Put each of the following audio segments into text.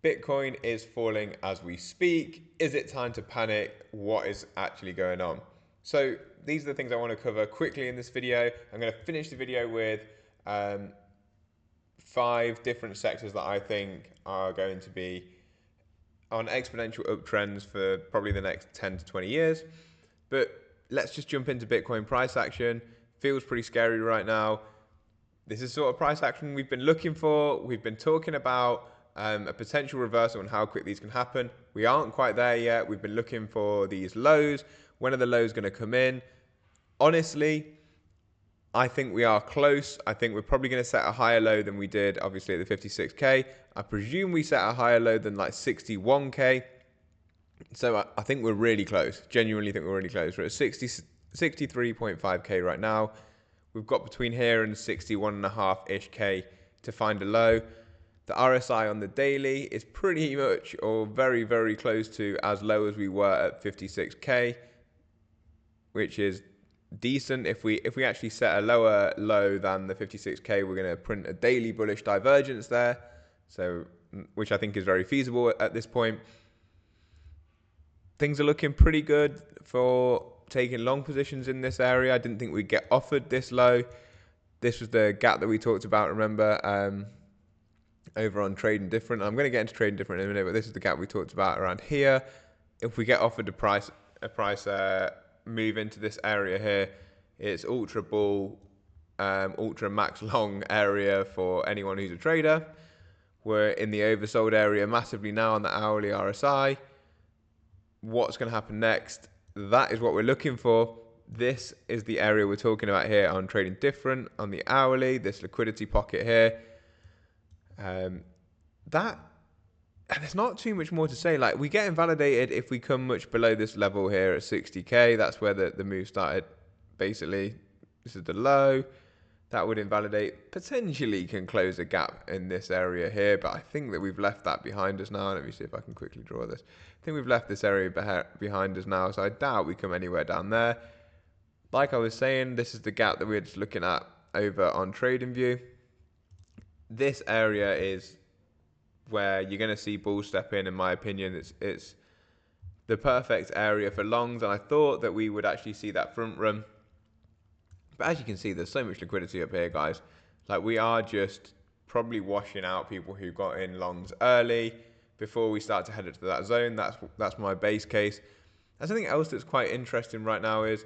Bitcoin is falling as we speak. Is it time to panic? What is actually going on? So these are the things I want to cover quickly in this video. I'm going to finish the video with um, 5 different sectors that I think are going to be on exponential uptrends for probably the next 10 to 20 years. But let's just jump into Bitcoin price action. Feels pretty scary right now. This is sort of price action we've been looking for. We've been talking about a potential reversal and how quick these can happen. We aren't quite there yet. We've been looking for these lows. When are the lows going to come in? Honestly, I think we are close. I think we're probably going to set a higher low than we did, obviously, at the 56K. I presume we set a higher low than like 61K. So I think we're really close. Genuinely think we're really close. We're at 63.5K right now. We've got between here and 61.5-ish K to find a low. The RSI on the daily is pretty much or very, very close to as low as we were at 56K, which is decent. If we actually set a lower low than the 56K, we're going to print a daily bullish divergence there. So, which I think is very feasible at this point. Things are looking pretty good for taking long positions in this area. I didn't think we'd get offered this low. This was the gap that we talked about, remember, over on Trading Different. I'm going to get into Trading Different in a minute, but this is the gap we talked about around here. If we get offered a price move into this area here, it's ultra bull, ultra max long area for anyone who's a trader. We're in the oversold area massively now on the hourly RSI. What's going to happen next? That is what we're looking for. This is the area we're talking about here on Trading Different on the hourly, this liquidity pocket here. And there's not too much more to say. Like, we get invalidated if we come much below this level here at 60K. That's where the move started. Basically, this is the low. That would invalidate, potentially can close a gap in this area here, but I think that we've left that behind us now. Let me see if I can quickly draw this. I think we've left this area behind us now, so I doubt we come anywhere down there. Like I was saying, this is the gap that we're just looking at over on TradingView. This area is where you're going to see bulls step in my opinion. It's the perfect area for longs, and I thought that we would actually see that front run. But as you can see, there's so much liquidity up here, guys. Like, we are just probably washing out people who got in longs early before we start to head into that zone. That's my base case. And something else that's quite interesting right now is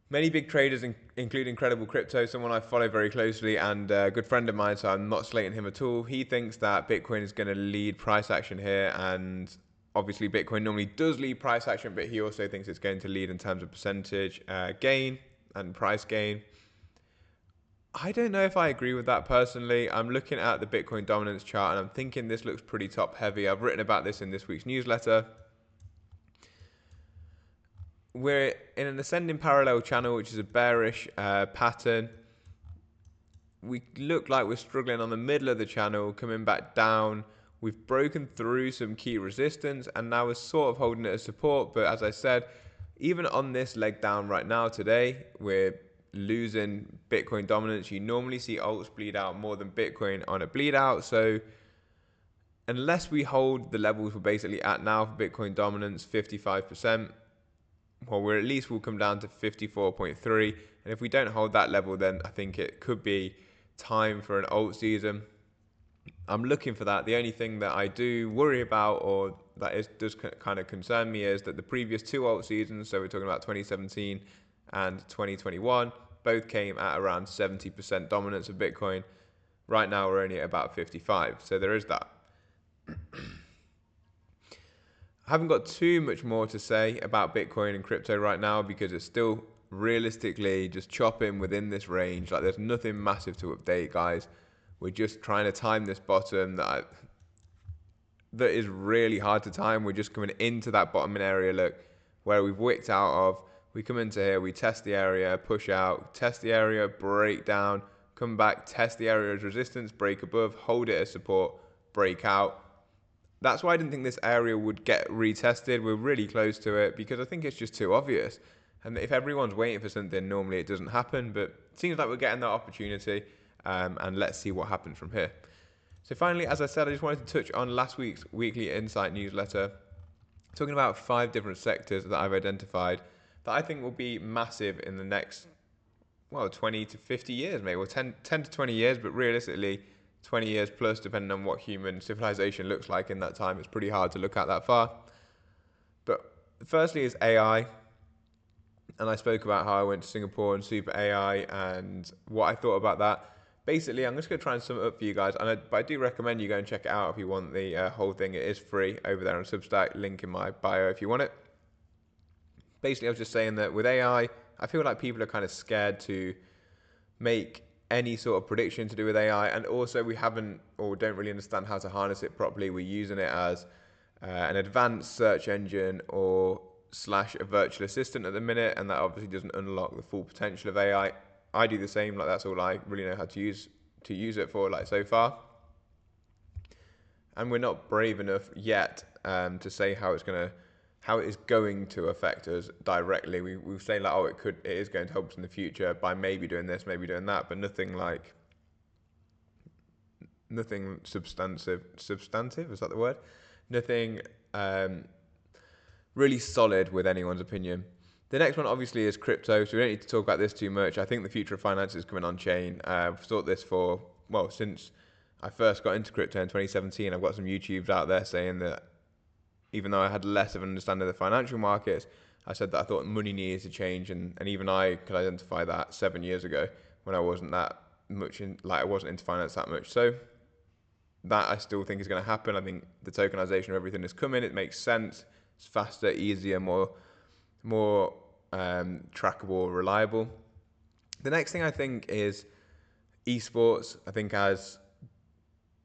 many big traders, including Credible Crypto, someone I follow very closely and a good friend of mine, so I'm not slating him at all. He thinks that Bitcoin is going to lead price action here, and obviously Bitcoin normally does lead price action, but he also thinks it's going to lead in terms of percentage gain and price gain. I don't know if I agree with that personally. I'm looking at the Bitcoin dominance chart and I'm thinking this looks pretty top heavy. I've written about this in this week's newsletter. We're in an ascending parallel channel, which is a bearish pattern. We look like we're struggling on the middle of the channel, coming back down. We've broken through some key resistance and now we're sort of holding it as support. But as I said, even on this leg down right now today, we're losing Bitcoin dominance. You normally see alts bleed out more than Bitcoin on a bleed out. So unless we hold the levels we're basically at now for Bitcoin dominance, 55%, well, we'll come down to 54.3. And if we don't hold that level, then I think it could be time for an alt season. I'm looking for that. The only thing that I do worry about, or that does kind of concern me, is that the previous 2 alt seasons, so we're talking about 2017 and 2021, both came at around 70% dominance of Bitcoin. Right now, we're only at about 55. So there is that. I haven't got too much more to say about Bitcoin and crypto right now because it's still realistically just chopping within this range. Like, there's nothing massive to update, guys. We're just trying to time this bottom that is really hard to time. We're just coming into that bottoming area, look, where we've wicked out of. We come into here, we test the area, push out, test the area, break down, come back, test the area as resistance, break above, hold it as support, break out. That's why I didn't think this area would get retested. We're really close to it because I think it's just too obvious. And if everyone's waiting for something, normally it doesn't happen. But it seems like we're getting that opportunity. And let's see what happens from here. So finally, as I said, I just wanted to touch on last week's weekly insight newsletter, talking about 5 different sectors that I've identified that I think will be massive in the next, 20 to 50 years, maybe, or 10 to 20 years, but realistically, 20 years plus, depending on what human civilization looks like in that time. It's pretty hard to look at that far. But firstly is AI. And I spoke about how I went to Singapore and Super AI and what I thought about that. Basically, I'm just going to try and sum it up for you guys. But I do recommend you go and check it out if you want the whole thing. It is free over there on Substack. Link in my bio if you want it. Basically, I was just saying that with AI, I feel like people are kind of scared to make any sort of prediction to do with AI. And also, we haven't or don't really understand how to harness it properly. We're using it as an advanced search engine or slash a virtual assistant at the minute, and that obviously doesn't unlock the full potential of AI. I do the same, like that's all I really know how to use it for, like so far. And we're not brave enough yet to say how it is going to affect us directly. We say like, oh, it is going to help us in the future by maybe doing this, maybe doing that, but nothing substantive. Substantive, is that the word? Nothing really solid with anyone's opinion. The next one obviously is crypto, so we don't need to talk about this too much. I think the future of finance is coming on chain. I've thought this since I first got into crypto in 2017. I've got some YouTubes out there saying that even though I had less of an understanding of the financial markets, I said that I thought money needed to change, and even I could identify that 7 years ago when I wasn't that much I wasn't into finance that much. So that I still think is going to happen. I think the tokenization of everything is coming. It makes sense. It's faster, easier, more trackable, reliable. The next thing I think is esports. I think as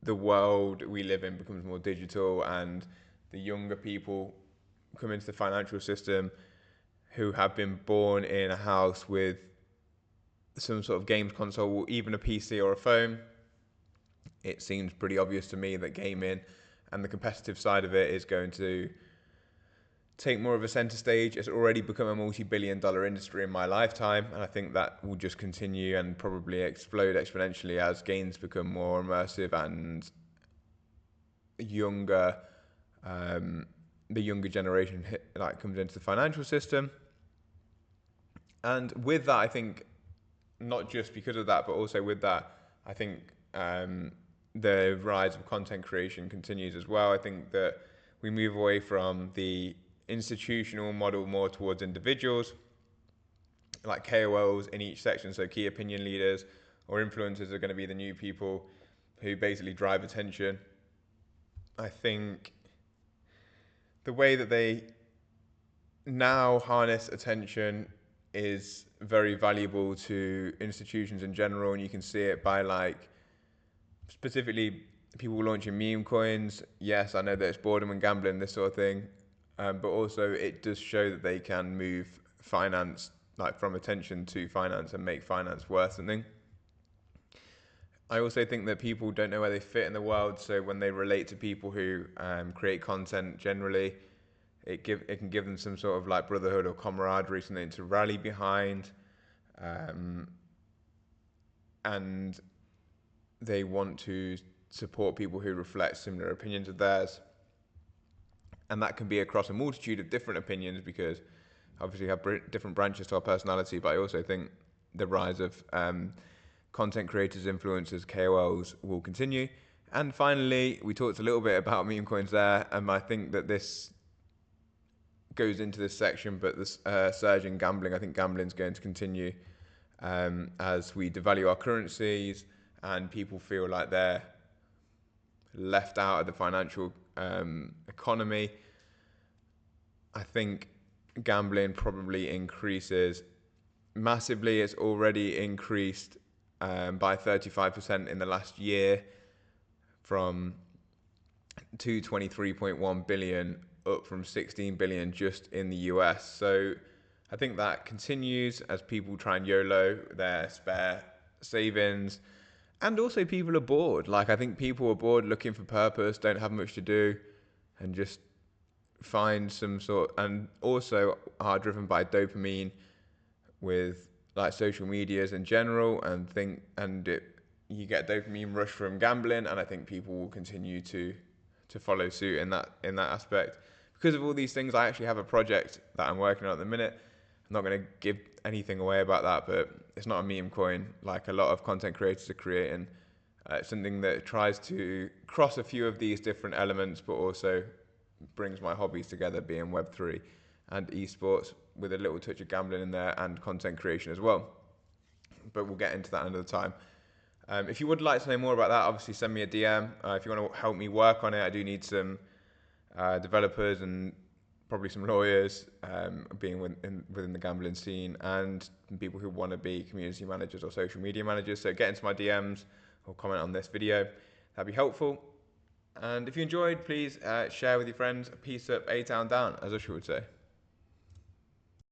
the world we live in becomes more digital and the younger people come into the financial system who have been born in a house with some sort of games console or even a PC or a phone, it seems pretty obvious to me that gaming and the competitive side of it is going to take more of a center stage. It's already become a multi-billion-dollar industry in my lifetime, and I think that will just continue and probably explode exponentially as games become more immersive and younger. The younger generation comes into the financial system, and with that, I think not just because of that, but also with that, I think the rise of content creation continues as well. I think that we move away from the institutional model more towards individuals, like KOLs in each section. So key opinion leaders or influencers are going to be the new people who basically drive attention. I think the way that they now harness attention is very valuable to institutions in general, and you can see it by specifically people launching meme coins. Yes, I know that it's boredom and gambling, this sort of thing. But also it does show that they can move finance from attention to finance and make finance worth something. I also think that people don't know where they fit in the world, so when they relate to people who create content generally, it can give them some sort of brotherhood or camaraderie, something to rally behind, and they want to support people who reflect similar opinions of theirs. And that can be across a multitude of different opinions, because obviously we have different branches to our personality, but I also think the rise of content creators, influencers, KOLs will continue. And finally, we talked a little bit about meme coins there, and I think that this goes into this section, but this surge in gambling, I think gambling is going to continue as we devalue our currencies and people feel like they're left out of the financial economy. I think gambling probably increases massively. It's already increased by 35% in the last year, from 223.1 billion up from 16 billion just in the US. So I think that continues as people try and YOLO their spare savings. And also people are bored. I think people are bored, looking for purpose, don't have much to do, and just find some sort, and also are driven by dopamine with social medias in general, and you get a dopamine rush from gambling, and I think people will continue to follow suit in that aspect. Because of all these things, I actually have a project that I'm working on at the minute. I'm not going to give anything away about that, but it's not a meme coin like a lot of content creators are creating. It's something that tries to cross a few of these different elements, but also brings my hobbies together, being Web3 and esports, with a little touch of gambling in there and content creation as well. But we'll get into that another time. If you would like to know more about that, obviously send me a DM. If you want to help me work on it, I do need some developers and probably some lawyers, being within the gambling scene, and people who want to be community managers or social media managers. So get into my DMs or comment on this video. That'd be helpful. And if you enjoyed, please share with your friends. Peace up, A-Town down, as Usher would say.